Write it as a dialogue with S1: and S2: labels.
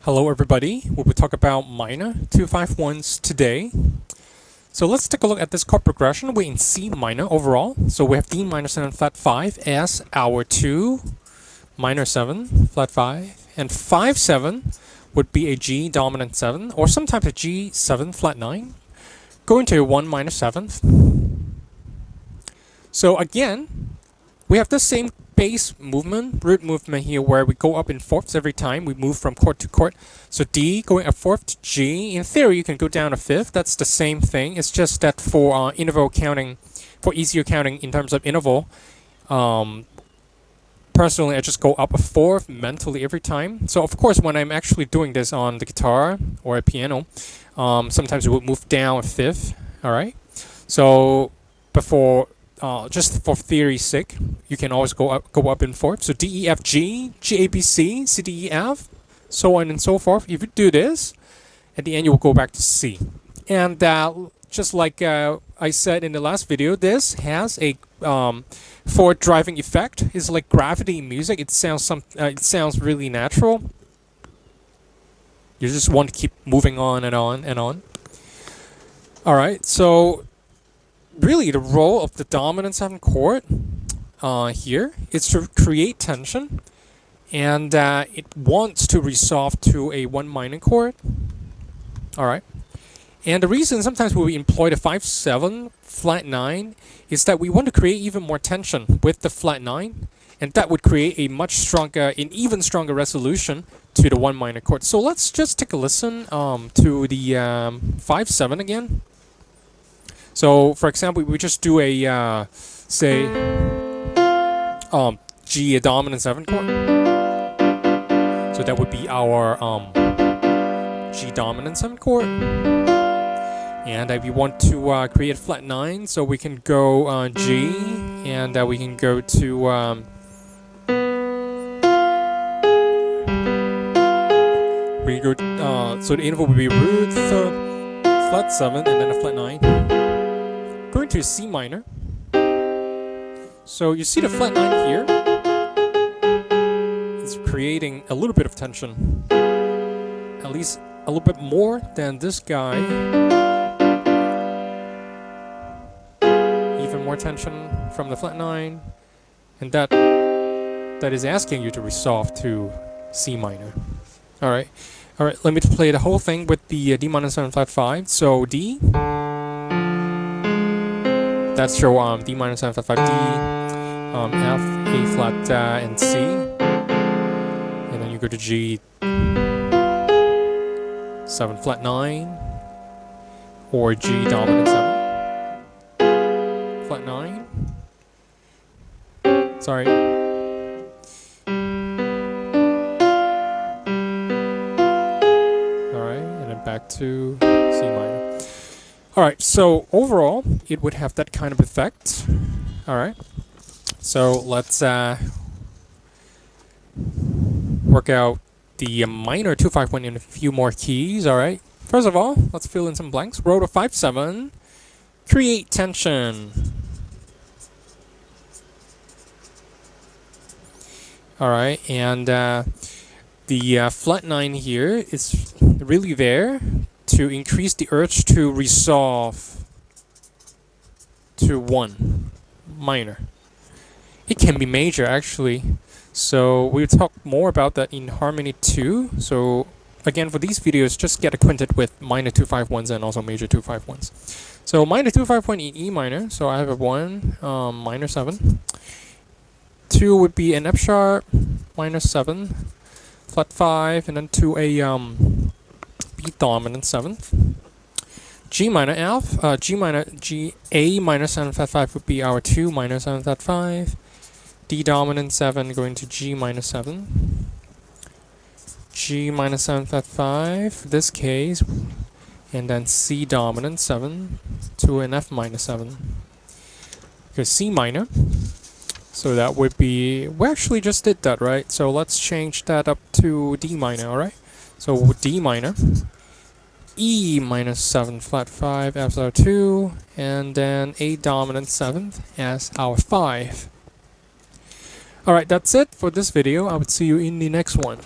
S1: Hello everybody, we will talk about minor 251s today. So let's take a look at this chord progression. We're in C minor overall. So we have D minor 7 flat 5 as our 2, minor 7 flat 5, and 5 7 would be a G dominant 7, or sometimes a G 7 flat 9, going to a 1 minor 7th. So again, we have the same bass movement, root movement here, where we go up in fourths every time we move from chord to chord. So D going a fourth to G. In theory, you can go down a fifth. That's the same thing. It's just that for interval counting, for easier counting in terms of interval, personally, I just go up a fourth mentally every time. So of course, when I'm actually doing this on the guitar or a piano, sometimes we would move down a fifth. All right. So before. Just for theory's sake, you can always go up in fourth. So D, E, F, G, G, A, B, C, C, D, E, F, so on and so forth. If you do this, at the end you will go back to C. And just like I said in the last video, this has a forward driving effect. It's like gravity in music. It sounds really natural. You just want to keep moving on and on and on. All right, so. Really, the role of the dominant 7 chord here is to create tension, and it wants to resolve to a 1 minor chord. All right, and the reason sometimes we employ the 5 7 flat 9 is that we want to create even more tension with the flat 9, and that would create a much stronger, an even stronger resolution to the 1 minor chord. So let's just take a listen to the 5 7 again. So, for example, we just do a, say, G, a dominant 7 chord. So that would be our G dominant 7 chord. And if you want to create a flat 9, so we can go G, and we can go to we go. So the interval would be root flat 7, and then a flat 9. Going to C minor. So you see the flat 9 here. It's creating a little bit of tension. At least a little bit more than this guy. Even more tension from the flat 9. And that is asking you to resolve to C minor. Alright. Alright, let me play the whole thing with the D minor 7 flat 5. So D. That's your D minor 7 flat 5 D, F, A flat and C, and then you go to G 7 flat 9, or G dominant 7 flat 9. Sorry. All right, and then back to C minor. Alright, so overall, it would have that kind of effect. Alright, so let's work out the minor 251 in a few more keys. Alright, first of all, let's fill in some blanks. Row to 5 7, create tension. Alright, and the flat 9 here is really there to increase the urge to resolve to 1 minor. It can be major actually, so we'll talk more about that in harmony 2. So again, for these videos, just get acquainted with minor 251s and also major 251s. So minor 251 in E minor, so I have a 1 minor 7. 2 would be an F sharp minor 7 flat 5, and then to a B dominant 7th. G minor F, G A minor 7 flat 5 would be our 2 minor 7 flat 5. D dominant 7 going to G minor 7. G minor 7 flat 5, this case, and then C dominant 7 to an F minor 7. Okay, C minor. So that would be, we actually just did that, right? So let's change that up to D minor, alright? So D minor, E minor 7 flat 5 as our 2, and then A dominant 7th as our 5. Alright, that's it for this video. I would see you in the next one.